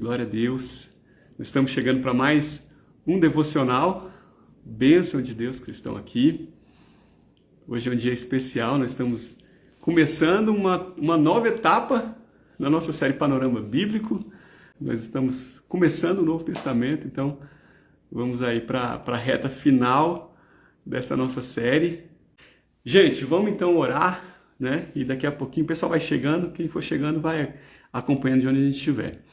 Glória a Deus. Nós estamos chegando para mais um devocional. Bênção de Deus que estão aqui. Hoje é um dia especial, nós estamos começando uma nova etapa na nossa série Panorama Bíblico. Nós estamos começando o Novo Testamento, então vamos aí para a reta final dessa nossa série. Gente, vamos então orar, né? E daqui a pouquinho o pessoal vai chegando, quem for chegando vai acompanhando de onde a gente estiver.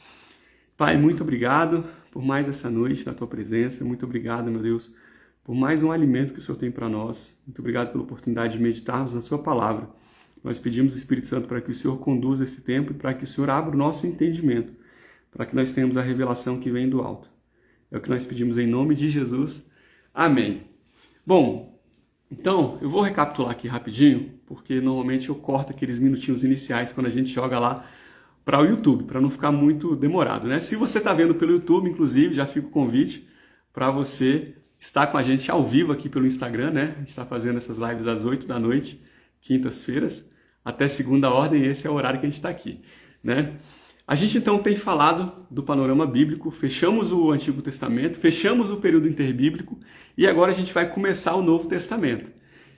Pai, muito obrigado por mais essa noite na Tua presença. Muito obrigado, meu Deus, por mais um alimento que o Senhor tem para nós. Muito obrigado pela oportunidade de meditarmos na Sua palavra. Nós pedimos, Espírito Santo, para que o Senhor conduza esse tempo e para que o Senhor abra o nosso entendimento, para que nós tenhamos a revelação que vem do alto. É o que nós pedimos em nome de Jesus. Amém. Bom, então eu vou recapitular aqui rapidinho, porque normalmente eu corto aqueles minutinhos iniciais quando a gente joga lá para o YouTube, para não ficar muito demorado, né? Se você está vendo pelo YouTube, inclusive, já fica o convite para você estar com a gente ao vivo aqui pelo Instagram, né? A gente está fazendo essas lives às 8 da noite, quintas-feiras, até segunda ordem, esse é o horário que a gente está aqui, né? A gente então tem falado do panorama bíblico, fechamos o Antigo Testamento, fechamos o período interbíblico e agora a gente vai começar o Novo Testamento.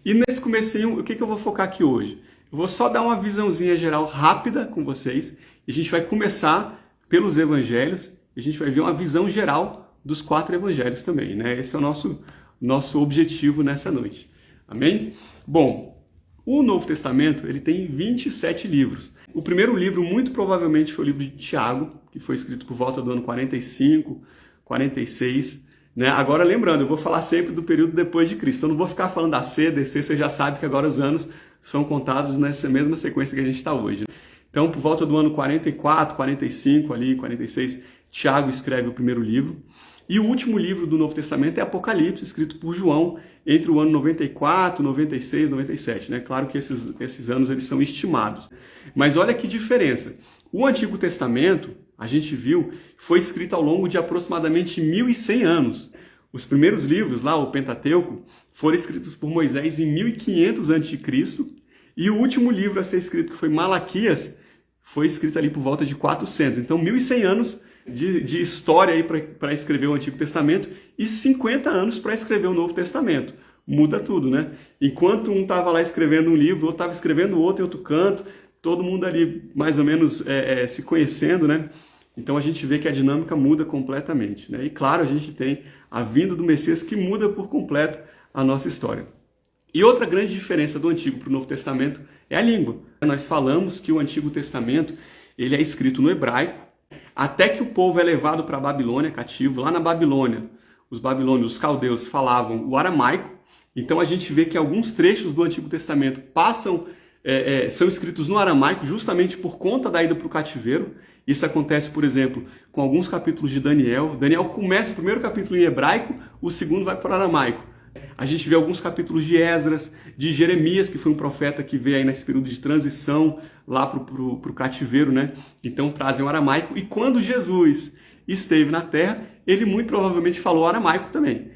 E nesse comecinho, o que eu vou focar aqui hoje? Eu vou só dar uma visãozinha geral rápida com vocês. E a gente vai começar pelos evangelhos. E a gente vai ver uma visão geral dos 4 evangelhos também, né? Esse é o nosso objetivo nessa noite. Amém? Bom, o Novo Testamento ele tem 27 livros. O primeiro livro, muito provavelmente, foi o livro de Tiago, que foi escrito por volta do ano 45, 46. Né? Agora, lembrando, eu vou falar sempre do período depois de Cristo. Eu não vou ficar falando da C, DC, você já sabe que agora os anos são contados nessa mesma sequência que a gente está hoje. Então, por volta do ano 44, 45, ali, 46, Tiago escreve o primeiro livro. E o último livro do Novo Testamento é Apocalipse, escrito por João entre o ano 94, 96, 97. Né? Claro que esses anos eles são estimados. Mas olha que diferença. O Antigo Testamento, a gente viu, foi escrito ao longo de aproximadamente 1.100 anos. Os primeiros livros, lá, o Pentateuco, foram escritos por Moisés em 1500 a.C. E o último livro a ser escrito, que foi Malaquias, foi escrito ali por volta de 400. Então, 1.100 anos de história aí para escrever o Antigo Testamento e 50 anos para escrever o Novo Testamento. Muda tudo, né? Enquanto um estava lá escrevendo um livro, outro estava escrevendo outro em outro canto, todo mundo ali mais ou menos se conhecendo, né? Então a gente vê que a dinâmica muda completamente, né? E claro, a gente tem a vinda do Messias que muda por completo a nossa história. E outra grande diferença do Antigo para o Novo Testamento é a língua. Nós falamos que o Antigo Testamento ele é escrito no hebraico, até que o povo é levado para a Babilônia, cativo. Lá na Babilônia, os babilônios, os caldeus, falavam o aramaico. Então a gente vê que alguns trechos do Antigo Testamento são escritos no aramaico justamente por conta da ida para o cativeiro. Isso acontece, por exemplo, com alguns capítulos de Daniel. Daniel começa o primeiro capítulo em hebraico, o segundo vai para o aramaico. A gente vê alguns capítulos de Esdras, de Jeremias, que foi um profeta que veio aí nesse período de transição lá para o cativeiro, né? Então trazem o aramaico. E quando Jesus esteve na terra, ele muito provavelmente falou aramaico também.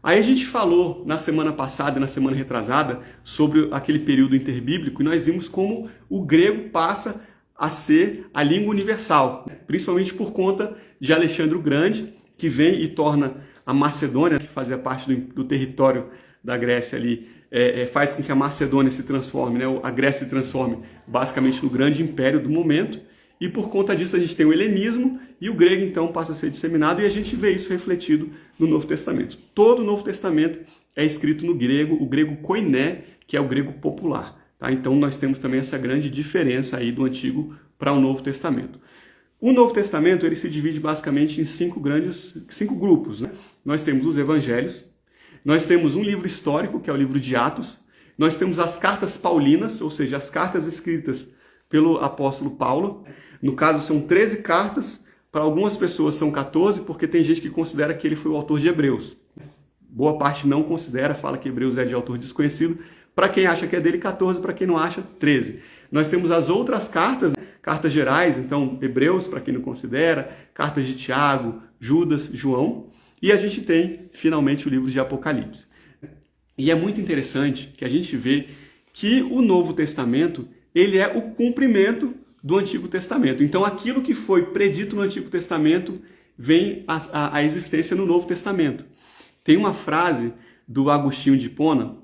Aí a gente falou na semana passada e na semana retrasada sobre aquele período interbíblico e nós vimos como o grego passa a ser a língua universal, principalmente por conta de Alexandre o Grande, que vem e torna a Macedônia, que fazia parte do território da Grécia ali, faz com que a Macedônia se transforme, né? A Grécia se transforme basicamente no grande império do momento, e por conta disso a gente tem o helenismo, e o grego então passa a ser disseminado, e a gente vê isso refletido no Novo Testamento. Todo o Novo Testamento é escrito no grego, o grego koiné, que é o grego popular. Tá? Então nós temos também essa grande diferença aí do Antigo para o Novo Testamento. O Novo Testamento ele se divide basicamente em 5 grupos. Né? Nós temos os evangelhos, nós temos um livro histórico, que é o livro de Atos, nós temos as cartas paulinas, ou seja, as cartas escritas pelo apóstolo Paulo. No caso, são 13 cartas, para algumas pessoas são 14, porque tem gente que considera que ele foi o autor de Hebreus. Boa parte não considera, fala que Hebreus é de autor desconhecido. Para quem acha que é dele, 14, para quem não acha, 13. Nós temos as outras cartas, cartas gerais, então Hebreus, para quem não considera, cartas de Tiago, Judas, João, e a gente tem, finalmente, o livro de Apocalipse. E é muito interessante que a gente vê que o Novo Testamento ele é o cumprimento do Antigo Testamento. Então, aquilo que foi predito no Antigo Testamento vem à existência no Novo Testamento. Tem uma frase do Agostinho de Hipona,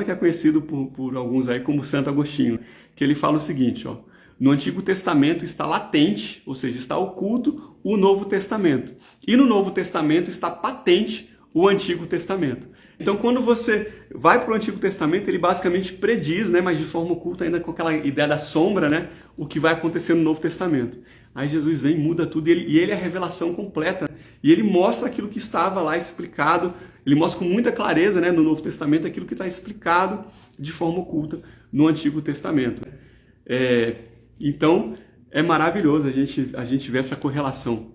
que é conhecido por alguns aí como Santo Agostinho, que ele fala o seguinte, ó: no Antigo Testamento está latente, ou seja, está oculto o Novo Testamento. E no Novo Testamento está patente o Antigo Testamento. Então, quando você vai para o Antigo Testamento, ele basicamente prediz, né, mas de forma oculta, ainda com aquela ideia da sombra, né, o que vai acontecer no Novo Testamento. Aí Jesus vem, muda tudo, e ele é a revelação completa. E ele mostra aquilo que estava lá explicado, ele mostra com muita clareza, né, no Novo Testamento aquilo que está explicado de forma oculta no Antigo Testamento. Então, é maravilhoso a gente ver essa correlação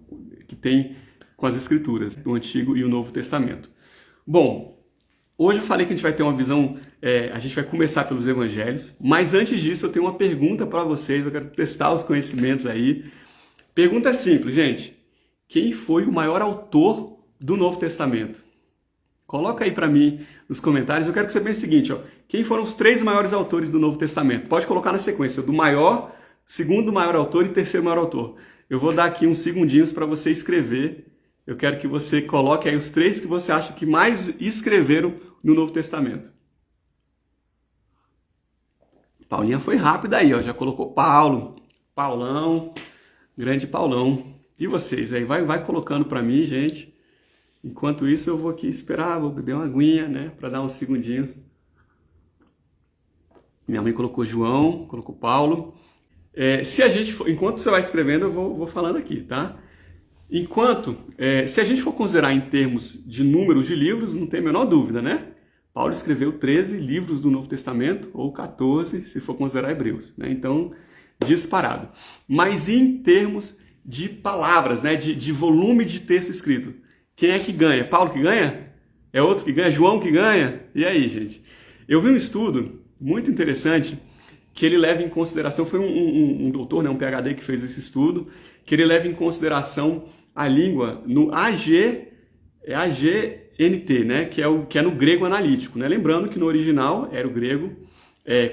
que tem com as Escrituras, do Antigo e o Novo Testamento. Bom, hoje eu falei que a gente vai ter uma visão, a gente vai começar pelos Evangelhos, mas antes disso eu tenho uma pergunta para vocês, eu quero testar os conhecimentos aí. Pergunta simples, gente: quem foi o maior autor do Novo Testamento? Coloca aí para mim nos comentários. Eu quero que você pense o seguinte, ó: quem foram os 3 maiores autores do Novo Testamento? Pode colocar na sequência, do maior, segundo maior autor e terceiro maior autor. Eu vou dar aqui uns segundinhos para você escrever. Eu quero que você coloque aí os 3 que você acha que mais escreveram no Novo Testamento. Paulinha foi rápida aí, ó. Já colocou Paulo, Paulão, grande Paulão. E vocês aí? Vai colocando para mim, gente. Enquanto isso, eu vou aqui esperar, vou beber uma aguinha, né? Para dar uns segundinhos. Minha mãe colocou João, colocou Paulo. Enquanto você vai escrevendo, eu vou falando aqui, tá? Se a gente for considerar em termos de números de livros, não tem a menor dúvida, né? Paulo escreveu 13 livros do Novo Testamento, ou 14, se for considerar Hebreus, né? Então, disparado. Mas em termos de palavras, né? De volume de texto escrito, quem é que ganha? Paulo que ganha? É outro que ganha? João que ganha? E aí, gente? Eu vi um estudo muito interessante que ele leva em consideração, foi um doutor, né, um PhD que fez esse estudo, que ele leva em consideração a língua no AGNT, né, que é no grego analítico, né? Lembrando que no original era o grego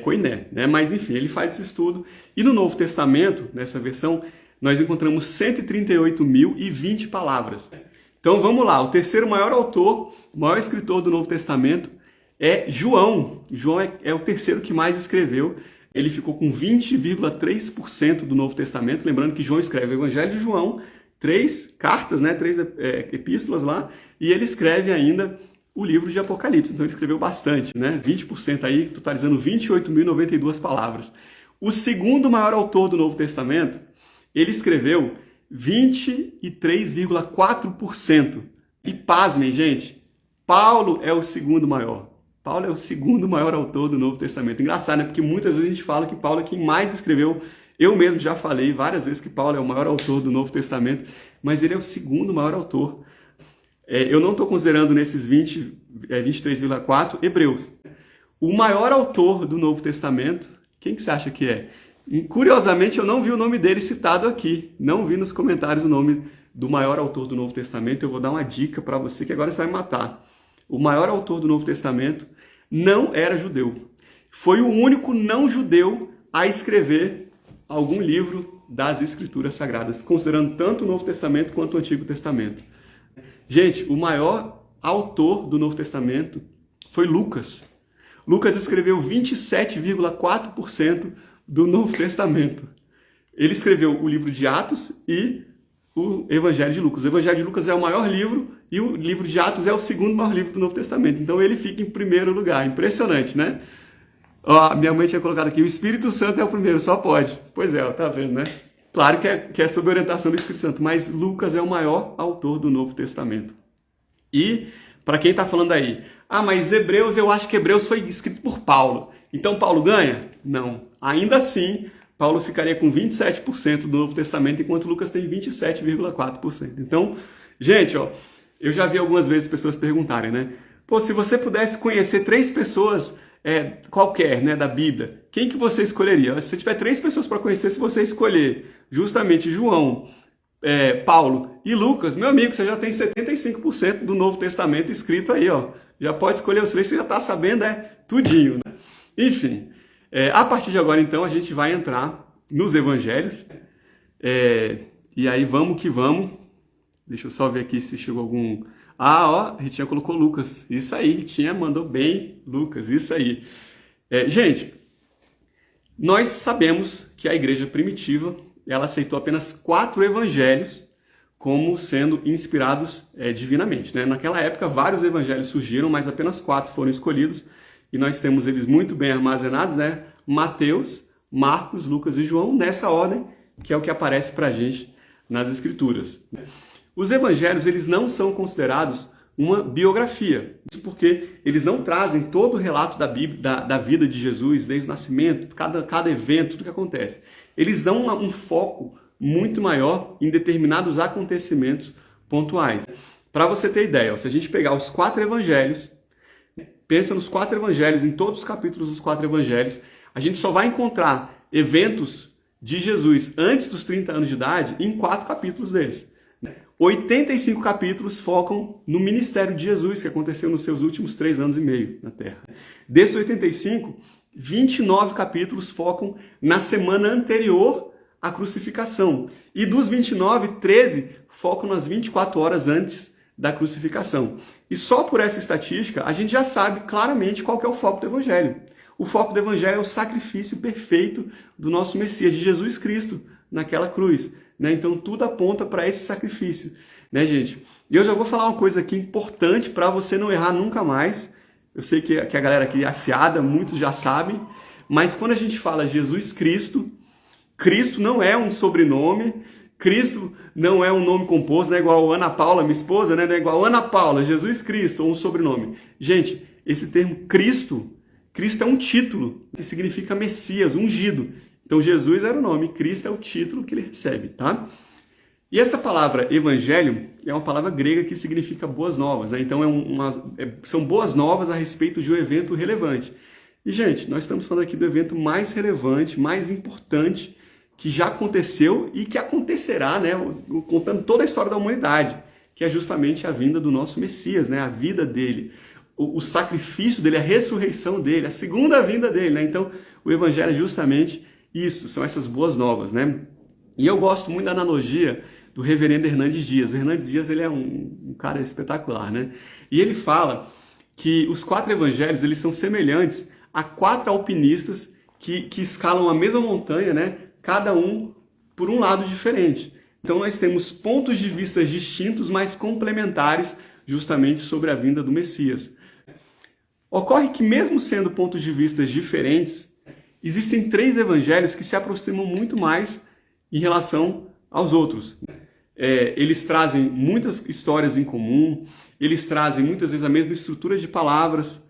koiné, né? Mas enfim, ele faz esse estudo. E no Novo Testamento, nessa versão, nós encontramos 138.020 palavras. Então vamos lá, o terceiro maior autor, o maior escritor do Novo Testamento é João. João é o terceiro que mais escreveu. Ele ficou com 20,3% do Novo Testamento. Lembrando que João escreve o Evangelho de João, 3 cartas, né, 3 epístolas lá, e ele escreve ainda o livro de Apocalipse. Então ele escreveu bastante, né? 20% aí, totalizando 28.092 palavras. O segundo maior autor do Novo Testamento, ele escreveu 23,4%. E pasmem, gente, Paulo é o segundo maior. Paulo é o segundo maior autor do Novo Testamento. Engraçado, né? Porque muitas vezes a gente fala que Paulo é quem mais escreveu. Eu mesmo já falei várias vezes que Paulo é o maior autor do Novo Testamento, mas ele é o segundo maior autor. Eu não estou considerando nesses 23,4 Hebreus. O maior autor do Novo Testamento, quem que você acha que é? Curiosamente, eu não vi o nome dele citado aqui. Não vi nos comentários o nome do maior autor do Novo Testamento. Eu vou dar uma dica para você que agora você vai matar. O maior autor do Novo Testamento não era judeu. Foi o único não judeu a escrever algum livro das Escrituras Sagradas, considerando tanto o Novo Testamento quanto o Antigo Testamento. Gente, o maior autor do Novo Testamento foi Lucas. Lucas escreveu 27,4% do Novo Testamento. Ele escreveu o livro de Atos e o Evangelho de Lucas. O Evangelho de Lucas é o maior livro e o livro de Atos é o segundo maior livro do Novo Testamento. Então ele fica em primeiro lugar. Impressionante, né? Ó, minha mãe tinha colocado aqui, o Espírito Santo é o primeiro, só pode. Pois é, tá vendo, né? Claro que é sob orientação do Espírito Santo, mas Lucas é o maior autor do Novo Testamento. E, para quem está falando aí, mas Hebreus, eu acho que Hebreus foi escrito por Paulo. Então Paulo ganha? Não. Ainda assim, Paulo ficaria com 27% do Novo Testamento, enquanto Lucas tem 27,4%. Então, gente, ó, eu já vi algumas vezes pessoas perguntarem, né? Pô, se você pudesse conhecer 3 pessoas qualquer, né, da Bíblia, quem que você escolheria? Se você tiver 3 pessoas para conhecer, se você escolher justamente João, Paulo e Lucas, meu amigo, você já tem 75% do Novo Testamento escrito aí, ó. Já pode escolher os 3, você já está sabendo, tudinho, né? Enfim, a partir de agora, então, a gente vai entrar nos evangelhos. E aí vamos que vamos. Deixa eu só ver aqui se chegou algum... a Ritinha colocou Lucas. Isso aí, Ritinha mandou bem, Lucas, isso aí. Gente, nós sabemos que a igreja primitiva, ela aceitou apenas 4 evangelhos como sendo inspirados divinamente, né? Naquela época, vários evangelhos surgiram, mas apenas 4 foram escolhidos, e nós temos eles muito bem armazenados, né? Mateus, Marcos, Lucas e João, nessa ordem, que é o que aparece pra gente nas Escrituras. Os evangelhos, eles não são considerados uma biografia, isso porque eles não trazem todo o relato da Bíblia, da vida de Jesus, desde o nascimento, cada evento, tudo que acontece. Eles dão um foco muito maior em determinados acontecimentos pontuais. Para você ter ideia, se a gente pegar os 4 evangelhos, pensa nos 4 evangelhos, em todos os capítulos dos 4 evangelhos, a gente só vai encontrar eventos de Jesus antes dos 30 anos de idade em 4 capítulos deles. 85 capítulos focam no ministério de Jesus, que aconteceu nos seus últimos 3 anos e meio na Terra. Desses 85, 29 capítulos focam na semana anterior à crucificação. E dos 29, 13 focam nas 24 horas antes da crucificação. E só por essa estatística, a gente já sabe claramente qual que é o foco do Evangelho. O foco do Evangelho é o sacrifício perfeito do nosso Messias, de Jesus Cristo, naquela cruz. Então tudo aponta para esse sacrifício, né, gente? E eu já vou falar uma coisa aqui importante para você não errar nunca mais. Eu sei que a galera aqui é afiada, muitos já sabem, mas quando a gente fala Jesus Cristo, Cristo não é um sobrenome, Cristo não é um nome composto, não é igual Ana Paula, minha esposa, né? Não é igual Ana Paula, Jesus Cristo, ou um sobrenome. Gente, esse termo Cristo é um título que significa Messias, ungido. Então Jesus era o nome, Cristo é o título que ele recebe, tá? E essa palavra evangelho é uma palavra grega que significa boas novas, né? Então são boas novas a respeito de um evento relevante. E, gente, nós estamos falando aqui do evento mais relevante, mais importante, que já aconteceu e que acontecerá, né? Contando toda a história da humanidade, que é justamente a vinda do nosso Messias, né? A vida dele, o sacrifício dele, a ressurreição dele, a segunda vinda dele, né? Então, o evangelho é justamente isso, são essas boas novas, né? E eu gosto muito da analogia do reverendo Hernandes Dias. O Hernandes Dias, ele é um cara espetacular, né? E ele fala que os 4 evangelhos, eles são semelhantes a 4 alpinistas que escalam a mesma montanha, né? Cada um por um lado diferente. Então nós temos pontos de vista distintos, mas complementares, justamente sobre a vinda do Messias. Ocorre que mesmo sendo pontos de vista diferentes, existem 3 evangelhos que se aproximam muito mais em relação aos outros. Eles trazem muitas histórias em comum, eles trazem muitas vezes a mesma estrutura de palavras,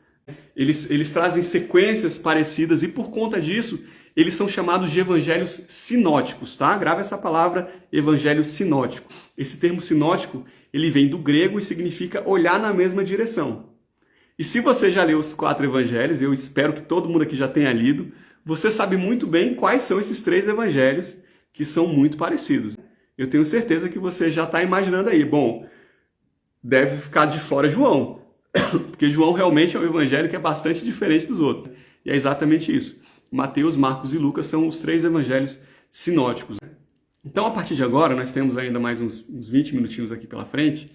eles trazem sequências parecidas e por conta disso, eles são chamados de evangelhos sinóticos, tá? Grava essa palavra, evangelho sinótico. Esse termo sinótico, ele vem do grego e significa olhar na mesma direção. E se você já leu os 4 evangelhos, eu espero que todo mundo aqui já tenha lido, você sabe muito bem quais são esses 3 evangelhos que são muito parecidos. Eu tenho certeza que você já está imaginando aí, bom, deve ficar de fora João, porque João realmente é um evangelho que é bastante diferente dos outros. E é exatamente isso. Mateus, Marcos e Lucas são os 3 evangelhos sinóticos. Então, a partir de agora, nós temos ainda mais uns 20 minutinhos aqui pela frente,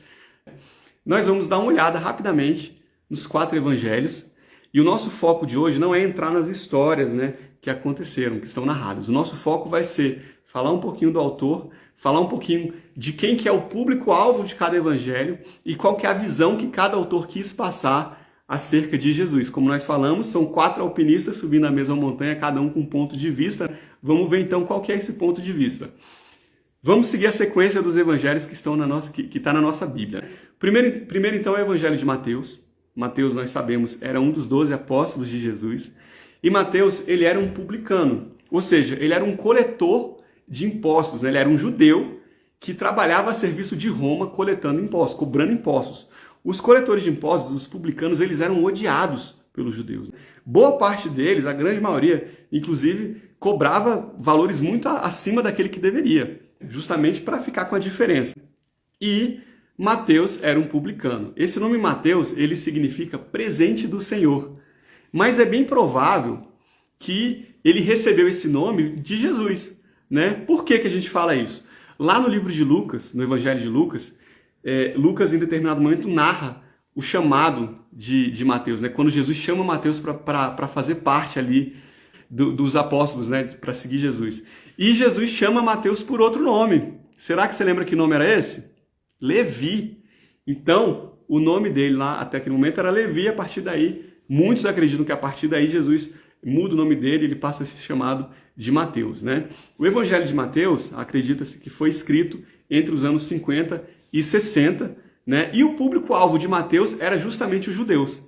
nós vamos dar uma olhada rapidamente nos 4 evangelhos. E o nosso foco de hoje não é entrar nas histórias, né, que aconteceram, que estão narradas. O nosso foco vai ser falar um pouquinho do autor, falar um pouquinho de quem que é o público-alvo de cada evangelho e qual que é a visão que cada autor quis passar acerca de Jesus. Como nós falamos, são 4 alpinistas subindo a mesma montanha, cada um com um ponto de vista. Vamos ver então qual que é esse ponto de vista. Vamos seguir a sequência dos evangelhos que estão que está na nossa Bíblia. Primeiro então é o evangelho de Mateus. Mateus, nós sabemos, era um dos 12 apóstolos de Jesus. E Mateus, ele era um publicano, ou seja, ele era um coletor de impostos, né? Ele era um judeu que trabalhava a serviço de Roma coletando impostos, cobrando impostos. Os coletores de impostos, os publicanos, eles eram odiados pelos judeus. Boa parte deles, a grande maioria, inclusive, cobrava valores muito acima daquele que deveria, justamente para ficar com a diferença. E Mateus era um publicano. Esse nome Mateus, ele significa presente do Senhor. Mas é bem provável que ele recebeu esse nome de Jesus, né? Por que que a gente fala isso? Lá no livro de Lucas, no Evangelho de Lucas, Lucas em determinado momento narra o chamado de Mateus, né? Quando Jesus chama Mateus para fazer parte ali dos apóstolos, né? Para seguir Jesus. E Jesus chama Mateus por outro nome. Será que você lembra que nome era esse? Levi. Então, o nome dele lá até aquele momento era Levi. A partir daí, muitos acreditam que a partir daí Jesus muda o nome dele, ele passa a ser chamado de Mateus, né? O Evangelho de Mateus, acredita-se que foi escrito entre os anos 50 e 60, né? E o público-alvo de Mateus era justamente os judeus.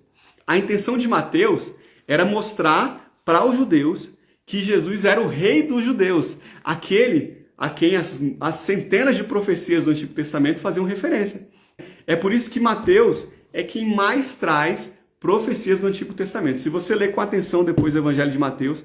A intenção de Mateus era mostrar para os judeus que Jesus era o rei dos judeus, aquele a quem as centenas de profecias do Antigo Testamento faziam referência. É por isso que Mateus é quem mais traz profecias do Antigo Testamento. Se você ler com atenção depois o Evangelho de Mateus,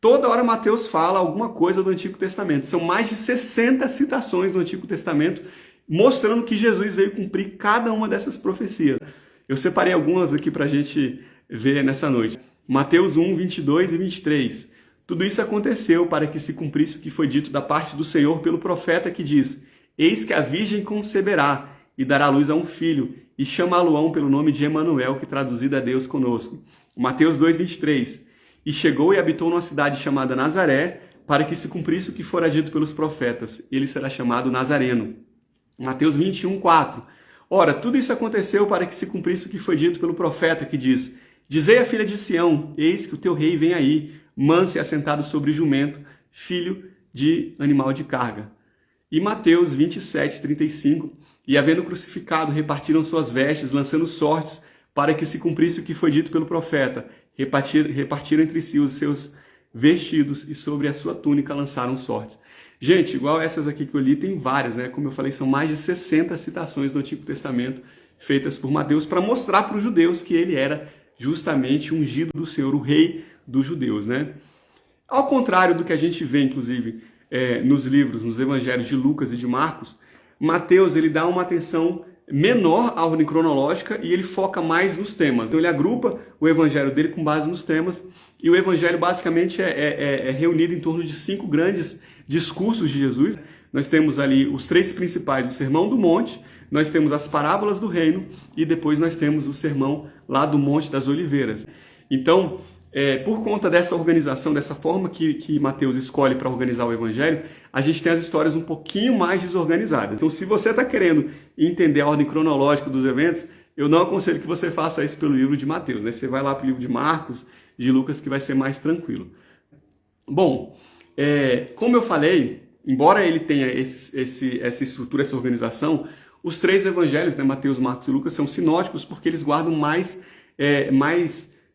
toda hora Mateus fala alguma coisa do Antigo Testamento. São mais de 60 citações do Antigo Testamento mostrando que Jesus veio cumprir cada uma dessas profecias. Eu separei algumas aqui para a gente ver nessa noite. Mateus 1, 22 e 23. Tudo isso aconteceu para que se cumprisse o que foi dito da parte do Senhor pelo profeta que diz: Eis que a virgem conceberá e dará à luz a um filho, e chamá-lo-ão pelo nome de Emanuel, que traduzido é Deus conosco. Mateus 2, 23. E chegou e habitou numa cidade chamada Nazaré, para que se cumprisse o que fora dito pelos profetas. Ele será chamado Nazareno. Mateus 21, 4. Ora, tudo isso aconteceu para que se cumprisse o que foi dito pelo profeta, que diz: Dizei à filha de Sião, eis que o teu rei vem aí, manso e assentado sobre jumento, filho de animal de carga. E Mateus 27, 35. E havendo crucificado, repartiram suas vestes, lançando sortes, para que se cumprisse o que foi dito pelo profeta. Repartiram entre si os seus vestidos, e sobre a sua túnica lançaram sortes. Gente, igual essas aqui que eu li, tem várias, né? Como eu falei, são mais de 60 citações do Antigo Testamento feitas por Mateus para mostrar para os judeus que ele era justamente ungido do Senhor, o rei dos judeus, né? Ao contrário do que a gente vê, inclusive, nos livros, nos evangelhos de Lucas e de Marcos, Mateus ele dá uma atenção menor à ordem cronológica e ele foca mais nos temas. Então ele agrupa o evangelho dele com base nos temas, e o evangelho basicamente é reunido em torno de 5 grandes discursos de Jesus. Nós temos ali os 3 principais: o Sermão do Monte, nós temos as parábolas do reino e depois nós temos o sermão lá do Monte das Oliveiras. Então, por conta dessa organização, dessa forma que Mateus escolhe para organizar o evangelho, a gente tem as histórias um pouquinho mais desorganizadas. Então, se você está querendo entender a ordem cronológica dos eventos, eu não aconselho que você faça isso pelo livro de Mateus, né? Você vai lá para o livro de Marcos, de Lucas, que vai ser mais tranquilo. Bom, como eu falei, embora ele tenha essa estrutura, essa organização, os 3 evangelhos, né, Mateus, Marcos e Lucas, são sinóticos porque eles guardam mais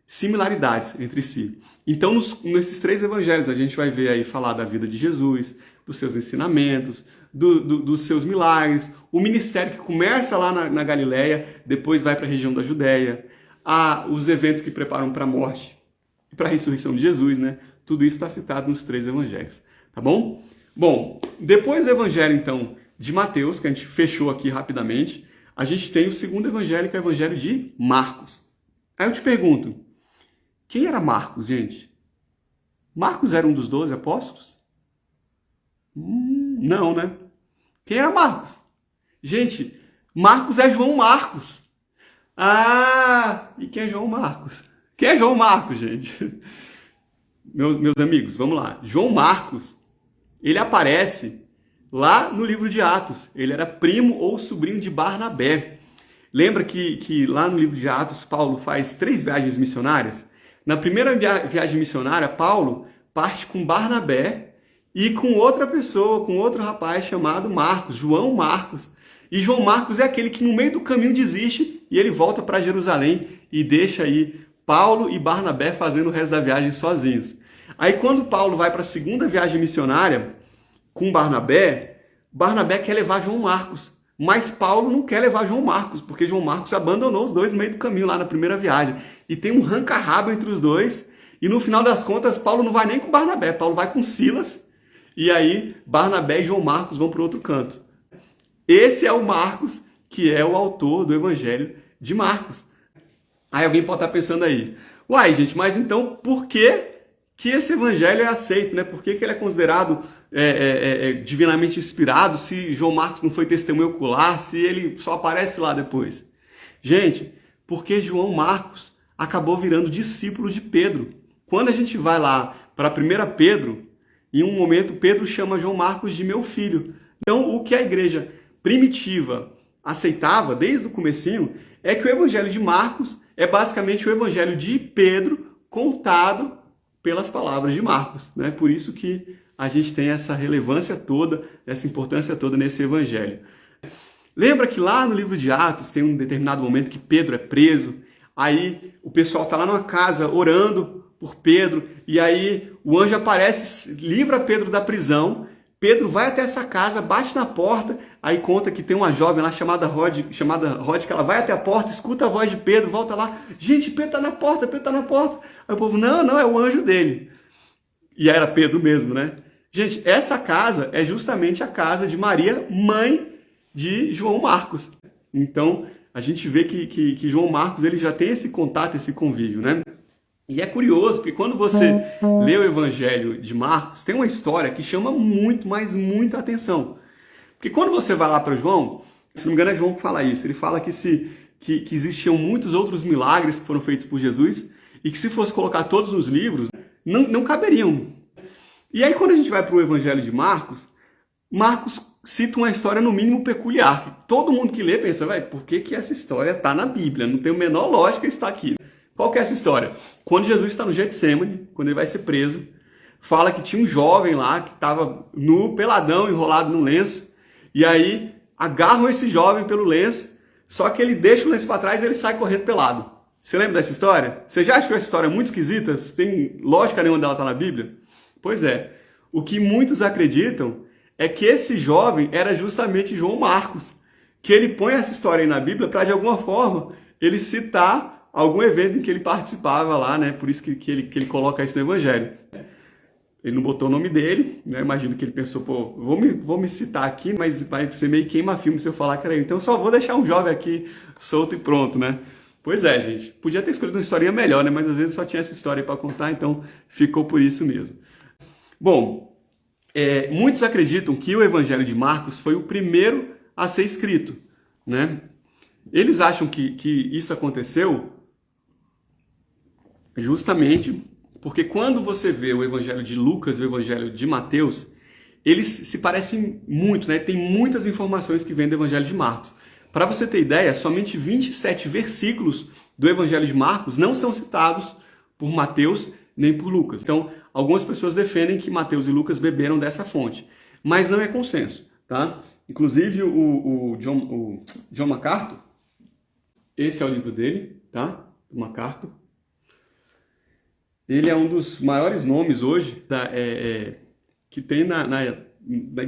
similaridades entre si. Então, nesses 3 evangelhos, a gente vai ver aí falar da vida de Jesus, dos seus ensinamentos, dos seus milagres, o ministério que começa lá na Galileia, depois vai para a região da Judéia, os eventos que preparam para a morte e para a ressurreição de Jesus, né? Tudo isso está citado nos 3 evangelhos, tá bom? Bom, depois do evangelho, então, de Mateus, que a gente fechou aqui rapidamente, a gente tem o segundo evangelho, que é o evangelho de Marcos. Aí eu te pergunto, quem era Marcos, gente? Marcos era um dos 12 apóstolos? Não, né? Quem era Marcos? Gente, Marcos é João Marcos. E quem é João Marcos? Quem é João Marcos, gente? Meus amigos, vamos lá. João Marcos, ele aparece lá no livro de Atos. Ele era primo ou sobrinho de Barnabé. Lembra que lá no livro de Atos, Paulo faz 3 viagens missionárias? Na primeira viagem missionária, Paulo parte com Barnabé e com outra pessoa, com outro rapaz chamado Marcos, João Marcos. E João Marcos é aquele que no meio do caminho desiste e ele volta para Jerusalém e deixa aí Paulo e Barnabé fazendo o resto da viagem sozinhos. Aí quando Paulo vai para a segunda viagem missionária com Barnabé, Barnabé quer levar João Marcos. Mas Paulo não quer levar João Marcos, porque João Marcos abandonou os dois no meio do caminho lá na primeira viagem. E tem um ranca-rabo entre os dois. E no final das contas, Paulo não vai nem com Barnabé, Paulo vai com Silas. E aí, Barnabé e João Marcos vão para o outro canto. Esse é o Marcos, que é o autor do Evangelho de Marcos. Aí alguém pode estar pensando aí, uai, gente, mas então por que que esse evangelho é aceito, né? Por que ele é considerado divinamente inspirado, se João Marcos não foi testemunho ocular, se ele só aparece lá depois? Gente, porque João Marcos acabou virando discípulo de Pedro. Quando a gente vai lá para 1 Pedro, em um momento Pedro chama João Marcos de meu filho. Então, o que a igreja primitiva aceitava desde o comecinho é que o evangelho de Marcos é basicamente o evangelho de Pedro contado pelas palavras de Marcos, né? Por isso que a gente tem essa relevância toda, essa importância toda nesse evangelho. Lembra que lá no livro de Atos tem um determinado momento que Pedro é preso, aí o pessoal está lá numa casa orando por Pedro, e aí o anjo aparece, livra Pedro da prisão. Pedro vai até essa casa, bate na porta, aí conta que tem uma jovem lá chamada Rod, que ela vai até a porta, escuta a voz de Pedro, volta lá, gente, Pedro tá na porta, Pedro tá na porta. Aí o povo, não, é o anjo dele. E era Pedro mesmo, né? Gente, essa casa é justamente a casa de Maria, mãe de João Marcos. Então, a gente vê que João Marcos ele já tem esse contato, esse convívio, né? E é curioso, porque quando você lê o Evangelho de Marcos, tem uma história que chama muito, mas muita atenção. Porque quando você vai lá para João, se não me engano é João que fala isso, ele fala que existiam muitos outros milagres que foram feitos por Jesus e que se fosse colocar todos nos livros, não caberiam. E aí quando a gente vai para o Evangelho de Marcos, Marcos cita uma história no mínimo peculiar, que todo mundo que lê pensa, por que essa história está na Bíblia? Não tem a menor lógica estar aqui. Qual que é essa história? Quando Jesus está no Getsemane, quando ele vai ser preso, fala que tinha um jovem lá que estava nu, peladão, enrolado num lenço, e aí agarram esse jovem pelo lenço, só que ele deixa o lenço para trás e ele sai correndo pelado. Você lembra dessa história? Você já achou essa história muito esquisita? Tem lógica nenhuma dela está na Bíblia? Pois é. O que muitos acreditam é que esse jovem era justamente João Marcos, que ele põe essa história aí na Bíblia para, de alguma forma, ele citar algum evento em que ele participava lá, né? Por isso que ele coloca isso no Evangelho. Ele não botou o nome dele, né? Imagino que ele pensou, vou me citar aqui, mas vai ser meio queima-filme se eu falar que era ele. Então só vou deixar um jovem aqui solto e pronto, né? Pois é, gente. Podia ter escolhido uma historinha melhor, né? Mas às vezes só tinha essa história para contar, então ficou por isso mesmo. Bom, muitos acreditam que o Evangelho de Marcos foi o primeiro a ser escrito, né? Eles acham que isso aconteceu justamente porque quando você vê o Evangelho de Lucas e o Evangelho de Mateus, eles se parecem muito, né? Tem muitas informações que vêm do Evangelho de Marcos. Para você ter ideia, somente 27 versículos do Evangelho de Marcos não são citados por Mateus nem por Lucas. Então, algumas pessoas defendem que Mateus e Lucas beberam dessa fonte, mas não é consenso, tá? Inclusive, o John MacArthur, esse é o livro dele, tá? O MacArthur. Ele é um dos maiores nomes hoje que tem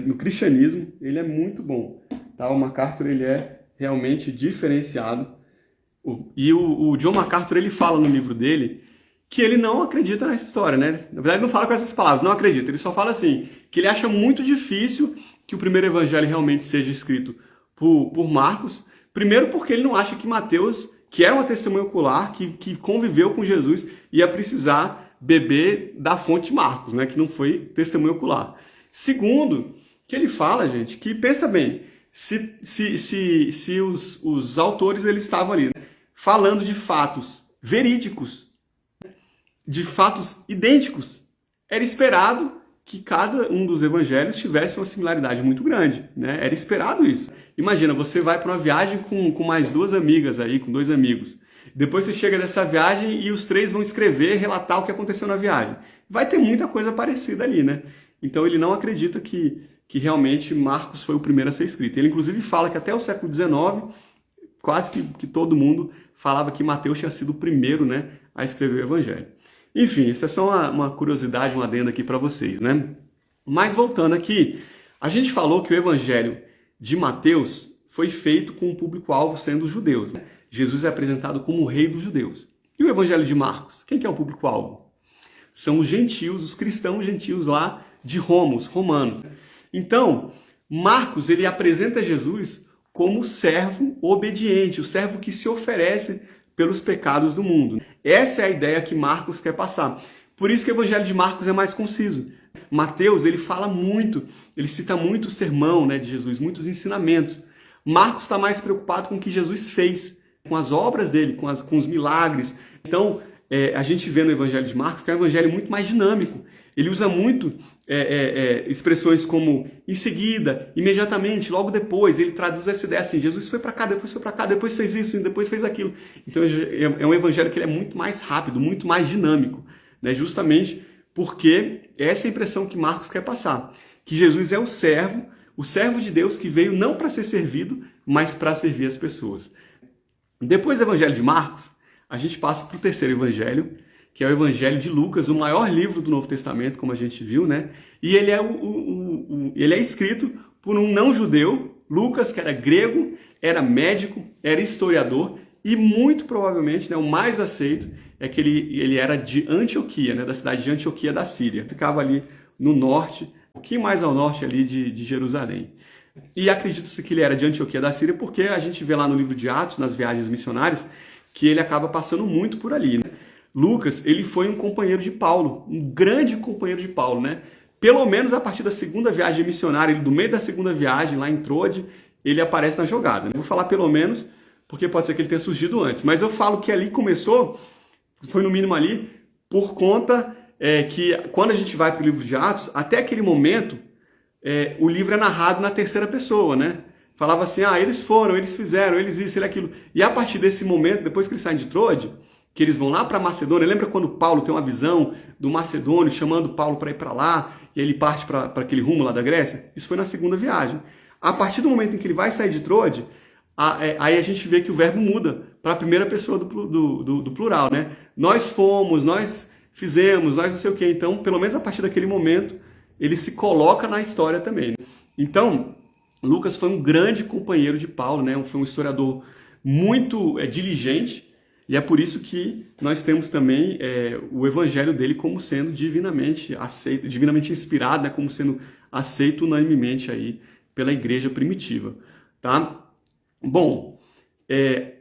no cristianismo. Ele é muito bom, tá? O MacArthur ele é realmente diferenciado. E o John MacArthur ele fala no livro dele que ele não acredita nessa história, né? Na verdade, ele não fala com essas palavras, não acredita. Ele só fala assim, que ele acha muito difícil que o primeiro evangelho realmente seja escrito por Marcos. Primeiro porque ele não acha que Mateus, que era uma testemunha ocular, que conviveu com Jesus, ia precisar beber da fonte de Marcos, né? Que não foi testemunha ocular. Segundo, que ele fala, gente, que pensa bem, se os autores eles estavam ali, né, falando de fatos verídicos, de fatos idênticos, era esperado que cada um dos evangelhos tivesse uma similaridade muito grande, né? Era esperado isso. Imagina, você vai para uma viagem com mais duas amigas aí, com dois amigos. Depois você chega dessa viagem e os três vão escrever, relatar o que aconteceu na viagem. Vai ter muita coisa parecida ali, né? Então ele não acredita que realmente Marcos foi o primeiro a ser escrito. Ele inclusive fala que até o século XIX, quase que todo mundo falava que Mateus tinha sido o primeiro, né, a escrever o evangelho. Enfim, isso é só uma curiosidade, um adendo aqui para vocês, né? Mas voltando aqui, a gente falou que o evangelho de Mateus foi feito com o público-alvo sendo os judeus, né? Jesus é apresentado como o rei dos judeus. E o evangelho de Marcos? Quem que é o público-alvo? São os gentios, os cristãos gentios lá de Roma, os romanos. Então, Marcos ele apresenta Jesus como o servo obediente, o servo que se oferece pelos pecados do mundo. Essa é a ideia que Marcos quer passar. Por isso que o evangelho de Marcos é mais conciso. Mateus, ele fala muito, ele cita muito o sermão, né, de Jesus, muitos ensinamentos. Marcos está mais preocupado com o que Jesus fez, com as obras dele, com os milagres. Então, a gente vê no evangelho de Marcos que é um evangelho muito mais dinâmico. Ele usa muito expressões como em seguida, imediatamente, logo depois. Ele traduz essa ideia assim, Jesus foi para cá, depois fez isso, depois fez aquilo. Então é um evangelho que ele é muito mais rápido, muito mais dinâmico, né? Justamente porque essa é a impressão que Marcos quer passar. Que Jesus é o servo de Deus que veio não para ser servido, mas para servir as pessoas. Depois do evangelho de Marcos, a gente passa para o terceiro evangelho, que é o Evangelho de Lucas, o maior livro do Novo Testamento, como a gente viu, né? E ele é escrito por um não-judeu, Lucas, que era grego, era médico, era historiador, e muito provavelmente, né, o mais aceito é que ele era de Antioquia, né, da cidade de Antioquia da Síria. Ficava ali no norte, um pouquinho mais ao norte ali de Jerusalém. E acredita-se que ele era de Antioquia da Síria porque a gente vê lá no livro de Atos, nas viagens missionárias, que ele acaba passando muito por ali, né? Lucas, ele foi um companheiro de Paulo, um grande companheiro de Paulo, né? Pelo menos a partir da segunda viagem missionária, do meio da segunda viagem, lá em Troade, ele aparece na jogada. Vou falar pelo menos, porque pode ser que ele tenha surgido antes. Mas eu falo que ali começou, foi no mínimo ali, por conta que quando a gente vai para o livro de Atos, até aquele momento, o livro é narrado na terceira pessoa, né? Falava assim, eles foram, eles fizeram, eles isso, ele aquilo. E a partir desse momento, depois que eles saem de Troade, que eles vão lá para Macedônia, lembra quando Paulo tem uma visão do macedônio chamando Paulo para ir para lá, e ele parte para aquele rumo lá da Grécia? Isso foi na segunda viagem. A partir do momento em que ele vai sair de Troade, aí a gente vê que o verbo muda para a primeira pessoa do plural, né? Nós fomos, nós fizemos, nós não sei o quê. Então, pelo menos a partir daquele momento, ele se coloca na história também, né? Então, Lucas foi um grande companheiro de Paulo, né? Foi um historiador muito diligente, e é por isso que nós temos também o evangelho dele como sendo divinamente aceito, divinamente inspirado, né? Como sendo aceito unanimemente aí pela igreja primitiva, tá? Bom,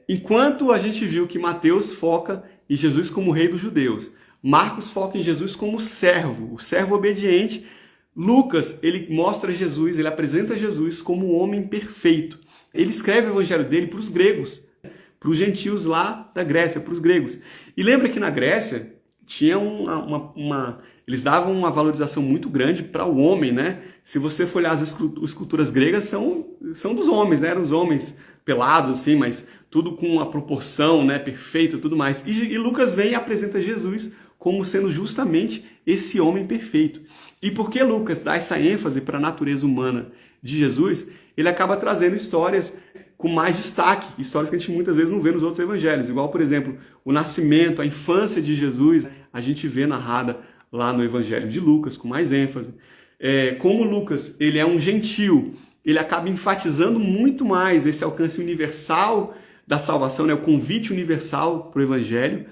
enquanto a gente viu que Mateus foca em Jesus como rei dos judeus, Marcos foca em Jesus como servo, o servo obediente, Lucas, ele mostra Jesus, ele apresenta Jesus como um homem perfeito. Ele escreve o evangelho dele para os gregos, para os gentios lá da Grécia, para os gregos. E lembra que na Grécia tinha eles davam uma valorização muito grande para o homem, né? Se você for olhar as esculturas gregas, são dos homens, né? Eram os homens pelados, assim, mas tudo com a proporção, né, perfeita, tudo mais. E Lucas vem e apresenta Jesus como sendo justamente esse homem perfeito. E porque Lucas dá essa ênfase para a natureza humana de Jesus, ele acaba trazendo histórias com mais destaque, histórias que a gente muitas vezes não vê nos outros evangelhos, igual, por exemplo, o nascimento, a infância de Jesus, a gente vê narrada lá no evangelho de Lucas, com mais ênfase. Como Lucas, ele é um gentio, ele acaba enfatizando muito mais esse alcance universal da salvação, né, o convite universal para o evangelho,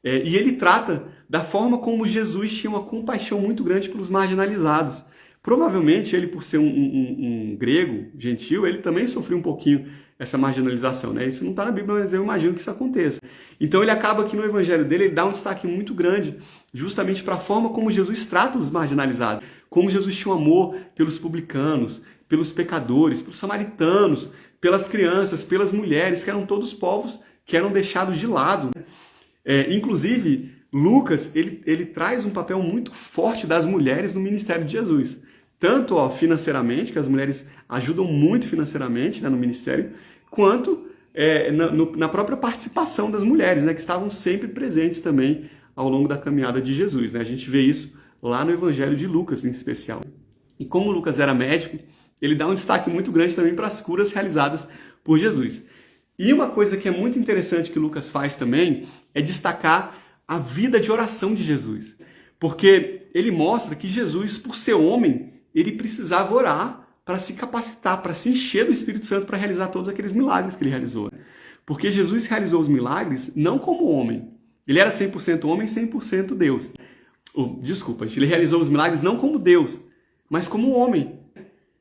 e ele trata da forma como Jesus tinha uma compaixão muito grande pelos marginalizados. Provavelmente ele, por ser um grego gentil, ele também sofreu um pouquinho essa marginalização, né? Isso não está na Bíblia, mas eu imagino que isso aconteça. Então ele acaba aqui no evangelho dele, ele dá um destaque muito grande justamente para a forma como Jesus trata os marginalizados, como Jesus tinha um amor pelos publicanos, pelos pecadores, pelos samaritanos, pelas crianças, pelas mulheres, que eram todos povos que eram deixados de lado. Inclusive, Lucas, ele traz um papel muito forte das mulheres no ministério de Jesus. Tanto financeiramente, que as mulheres ajudam muito financeiramente, né, no ministério, quanto na própria participação das mulheres, né, que estavam sempre presentes também ao longo da caminhada de Jesus, né? A gente vê isso lá no Evangelho de Lucas, em especial. E como Lucas era médico, ele dá um destaque muito grande também para as curas realizadas por Jesus. E uma coisa que é muito interessante que Lucas faz também é destacar a vida de oração de Jesus. Porque ele mostra que Jesus, por ser homem, ele precisava orar para se capacitar, para se encher do Espírito Santo para realizar todos aqueles milagres que ele realizou. Porque Jesus realizou os milagres não como homem. Ele era 100% homem e 100% Deus. Desculpa, ele realizou os milagres não como Deus, mas como homem.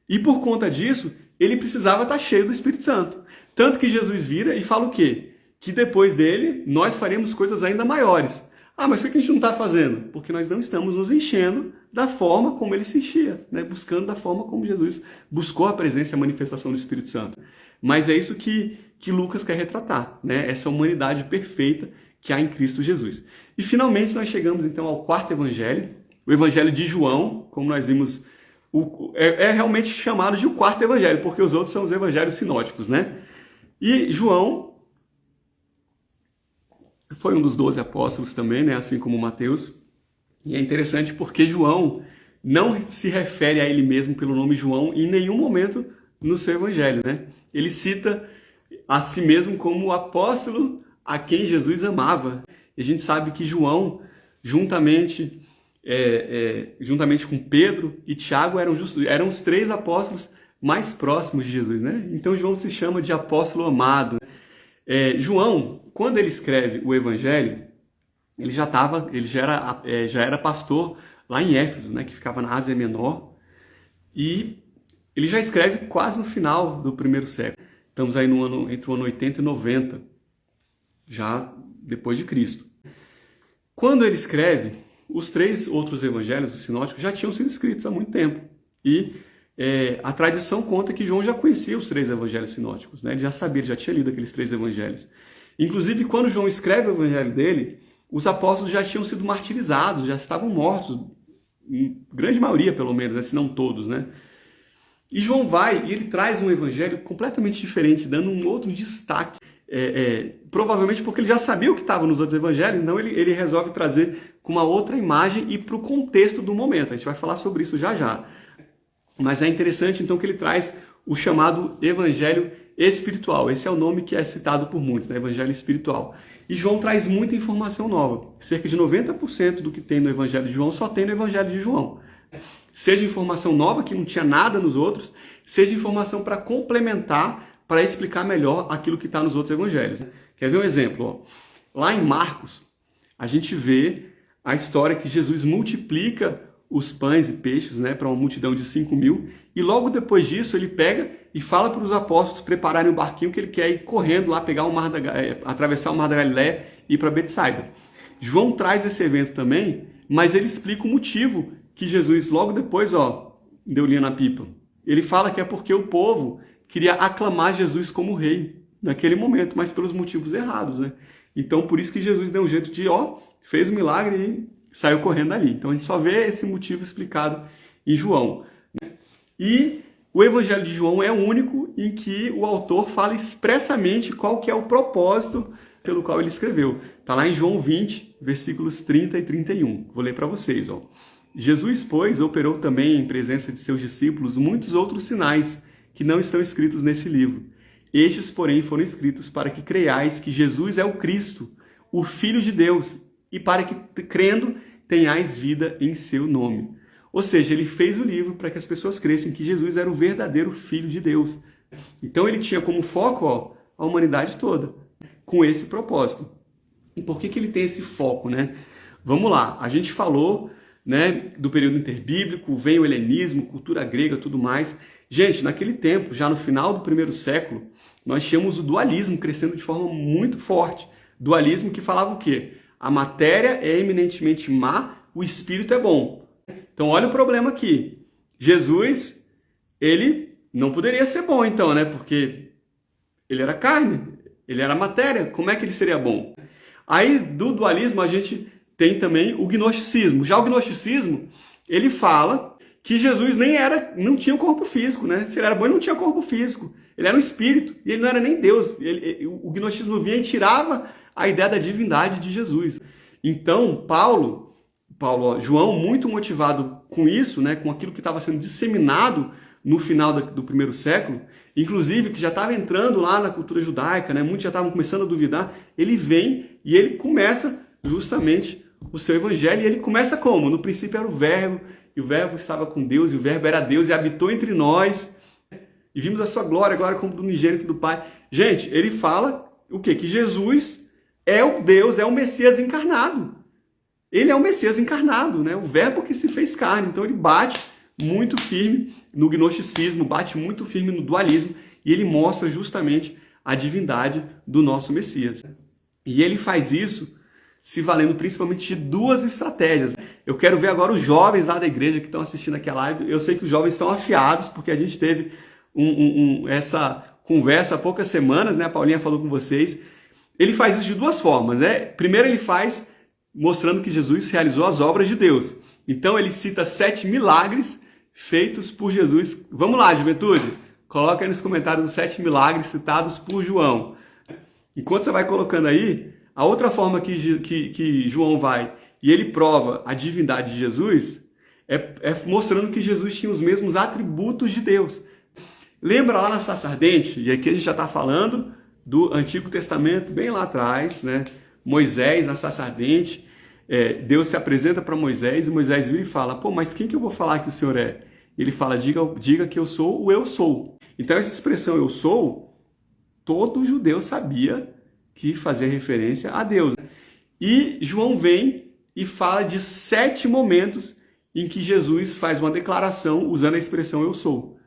E por conta disso, ele precisava estar cheio do Espírito Santo. Tanto que Jesus vira e fala o quê? Que depois dele, nós faremos coisas ainda maiores. Ah, mas por que a gente não está fazendo? Porque nós não estamos nos enchendo da forma como ele se enchia, né? Buscando da forma como Jesus buscou a presença e a manifestação do Espírito Santo. Mas é isso que Lucas quer retratar, né? Essa humanidade perfeita que há em Cristo Jesus. E finalmente nós chegamos então ao quarto evangelho, o evangelho de João, como nós vimos, é realmente chamado de o quarto evangelho, porque os outros são os evangelhos sinóticos, né? E João foi um dos 12 apóstolos também, né? Assim como Mateus. E é interessante porque João não se refere a ele mesmo pelo nome João em nenhum momento no seu evangelho, né? Ele cita a si mesmo como o apóstolo a quem Jesus amava. E a gente sabe que João, juntamente com Pedro e Tiago, eram os 3 apóstolos mais próximos de Jesus, né? Então João se chama de apóstolo amado. João, quando ele escreve o Evangelho, ele já era pastor lá em Éfeso, né, que ficava na Ásia Menor, e ele já escreve quase no final do primeiro século. Estamos aí entre o ano 80 e 90, já depois de Cristo. Quando ele escreve, os 3 outros evangelhos, os sinóticos, já tinham sido escritos há muito tempo. E a tradição conta que João já conhecia os 3 evangelhos sinóticos, né? Ele já sabia, ele já tinha lido aqueles 3 evangelhos. Inclusive, quando João escreve o evangelho dele, os apóstolos já tinham sido martirizados, já estavam mortos, em grande maioria pelo menos, né? Se não todos, né? E João vai e ele traz um evangelho completamente diferente, dando um outro destaque, provavelmente porque ele já sabia o que estava nos outros evangelhos, então ele resolve trazer com uma outra imagem e para o contexto do momento. A gente vai falar sobre isso já já. Mas é interessante então que ele traz o chamado evangelho espiritual. Esse é o nome que é citado por muitos, né? Evangelho espiritual. E João traz muita informação nova. Cerca de 90% do que tem no evangelho de João só tem no evangelho de João. Seja informação nova, que não tinha nada nos outros, seja informação para complementar, para explicar melhor aquilo que está nos outros evangelhos. Quer ver um exemplo? Lá em Marcos, a gente vê a história que Jesus multiplica os pães e peixes, né, para uma multidão de 5.000, e logo depois disso ele pega e fala para os apóstolos prepararem um barquinho que ele quer ir correndo lá, atravessar o Mar da Galileia e ir para Betsaida. João traz esse evento também, mas ele explica o motivo que Jesus logo depois, deu linha na pipa. Ele fala que é porque o povo queria aclamar Jesus como rei naquele momento, mas pelos motivos errados, né? Então por isso que Jesus deu um jeito de, fez um milagre e saiu correndo ali. Então a gente só vê esse motivo explicado em João. E o Evangelho de João é o único em que o autor fala expressamente qual que é o propósito pelo qual ele escreveu. Está lá em João 20, versículos 30 e 31. Vou ler para vocês. Jesus, pois, operou também em presença de seus discípulos muitos outros sinais que não estão escritos nesse livro. Estes, porém, foram escritos para que creiais que Jesus é o Cristo, o Filho de Deus, e para que, crendo, tenhais vida em seu nome. Ou seja, ele fez o livro para que as pessoas crescem que Jesus era o verdadeiro Filho de Deus. Então ele tinha como foco a humanidade toda, com esse propósito. E por que ele tem esse foco, né? Vamos lá, a gente falou, né, do período interbíblico, vem o helenismo, cultura grega, tudo mais. Gente, naquele tempo, já no final do primeiro século, nós tínhamos o dualismo crescendo de forma muito forte. Dualismo que falava o quê? A matéria é eminentemente má, o espírito é bom. Então olha o problema aqui. Jesus, ele não poderia ser bom então, né? Porque ele era carne, ele era matéria, como é que ele seria bom? Aí do dualismo a gente tem também o gnosticismo. Já o gnosticismo, ele fala que Jesus não tinha um corpo físico, né? Se ele era bom, ele não tinha corpo físico. Ele era um espírito, e ele não era nem Deus. O gnosticismo vinha e tirava a ideia da divindade de Jesus. Então, João, muito motivado com isso, né, com aquilo que estava sendo disseminado no final do primeiro século, inclusive que já estava entrando lá na cultura judaica, né, muitos já estavam começando a duvidar, ele vem e ele começa justamente o seu evangelho, e ele começa como? No princípio era o Verbo, e o Verbo estava com Deus, e o Verbo era Deus, e habitou entre nós, e vimos a sua glória, a glória como do unigênito do Pai. Gente, ele fala o quê? Que Jesus é o Deus, é o Messias encarnado. Ele é o Messias encarnado, né? O Verbo que se fez carne. Então ele bate muito firme no gnosticismo, bate muito firme no dualismo, e ele mostra justamente a divindade do nosso Messias. E ele faz isso se valendo principalmente de duas estratégias. Eu quero ver agora os jovens lá da igreja que estão assistindo aqui a live. Eu sei que os jovens estão afiados, porque a gente teve essa conversa há poucas semanas, né? A Paulinha falou com vocês. Ele faz isso de duas formas, né? Primeiro ele faz mostrando que Jesus realizou as obras de Deus. Então ele cita 7 milagres feitos por Jesus. Vamos lá, juventude! Coloca aí nos comentários os 7 milagres citados por João. Enquanto você vai colocando aí, a outra forma que João vai e ele prova a divindade de Jesus é mostrando que Jesus tinha os mesmos atributos de Deus. Lembra lá na sarça ardente, e aqui a gente já está falando do Antigo Testamento, bem lá atrás, né? Moisés na sarça ardente, Deus se apresenta para Moisés e Moisés vira e fala, pô, mas quem que eu vou falar que o Senhor é? Ele fala, diga que eu sou o eu sou. Então essa expressão eu sou, todo judeu sabia que fazia referência a Deus. E João vem e fala de 7 momentos em que Jesus faz uma declaração usando a expressão eu sou.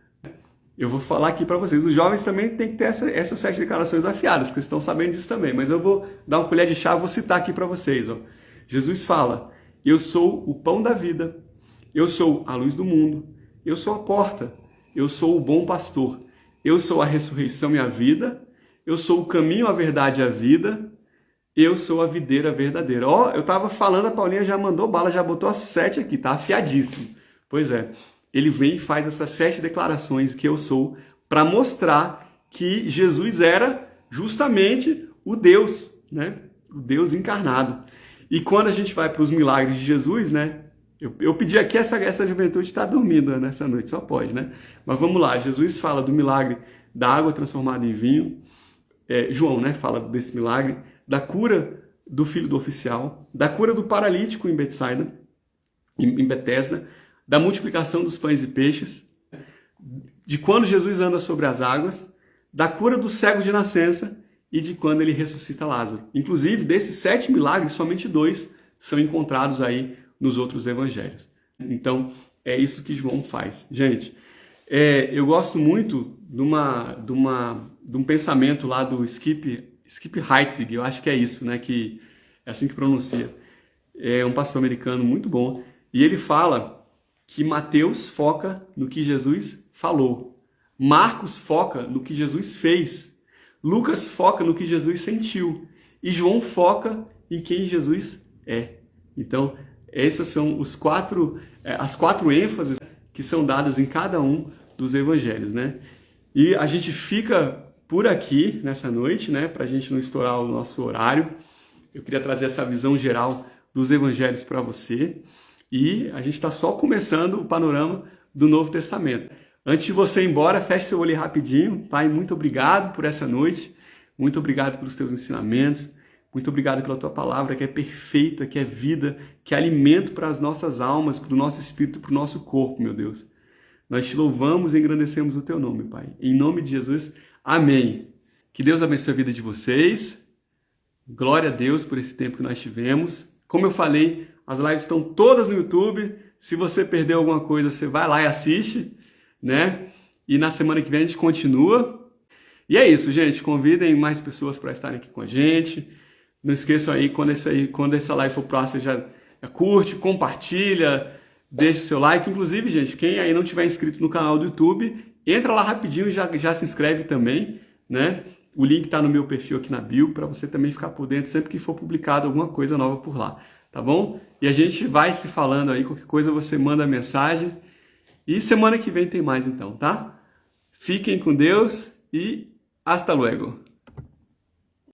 Eu vou falar aqui para vocês. Os jovens também têm que ter essas 7 declarações afiadas, que estão sabendo disso também. Mas eu vou dar uma colher de chá, vou citar aqui para vocês. Ó. Jesus fala, eu sou o pão da vida, eu sou a luz do mundo, eu sou a porta, eu sou o bom pastor, eu sou a ressurreição e a vida, eu sou o caminho, a verdade e a vida, eu sou a videira verdadeira. Ó, eu estava falando, a Paulinha já mandou bala, já botou as 7 aqui, tá afiadíssimo. Pois é. Ele vem e faz essas 7 declarações que eu sou para mostrar que Jesus era justamente o Deus, né? O Deus encarnado. E quando a gente vai para os milagres de Jesus, né? Eu pedi aqui, essa juventude está dormindo nessa noite, só pode, né? Mas vamos lá, Jesus fala do milagre da água transformada em vinho, João, né? Fala desse milagre, da cura do filho do oficial, da cura do paralítico em Betsaida, em Betesda, da multiplicação dos pães e peixes, de quando Jesus anda sobre as águas, da cura do cego de nascença e de quando ele ressuscita Lázaro. Inclusive, desses 7 milagres, somente 2 são encontrados aí nos outros evangelhos. Então, é isso que João faz. Gente, eu gosto muito de um pensamento lá do Skip Heitzig, eu acho que é isso, né? Que é assim que pronuncia. É um pastor americano muito bom. E ele fala que Mateus foca no que Jesus falou. Marcos foca no que Jesus fez. Lucas foca no que Jesus sentiu. E João foca em quem Jesus é. Então, essas são as 4 ênfases que são dadas em cada um dos evangelhos, né? E a gente fica por aqui nessa noite, né? Para a gente não estourar o nosso horário. Eu queria trazer essa visão geral dos evangelhos para você. E a gente está só começando o panorama do Novo Testamento. Antes de você ir embora, feche seu olho rapidinho. Pai, muito obrigado por essa noite. Muito obrigado pelos teus ensinamentos. Muito obrigado pela tua palavra, que é perfeita, que é vida, que é alimento para as nossas almas, para o nosso espírito, para o nosso corpo, meu Deus. Nós te louvamos e engrandecemos o teu nome, Pai. Em nome de Jesus, amém. Que Deus abençoe a vida de vocês. Glória a Deus por esse tempo que nós tivemos. Como eu falei, as lives estão todas no YouTube. Se você perdeu alguma coisa, você vai lá e assiste, né? E na semana que vem a gente continua. E é isso, gente. Convidem mais pessoas para estarem aqui com a gente. Não esqueçam aí, quando essa live for pro ar, você já curte, compartilha, deixa o seu like. Inclusive, gente, quem aí não tiver inscrito no canal do YouTube, entra lá rapidinho e já se inscreve também, né? O link está no meu perfil aqui na bio, para você também ficar por dentro sempre que for publicado alguma coisa nova por lá, tá bom? E a gente vai se falando aí, qualquer coisa você manda mensagem. E semana que vem tem mais então, tá? Fiquem com Deus e hasta luego!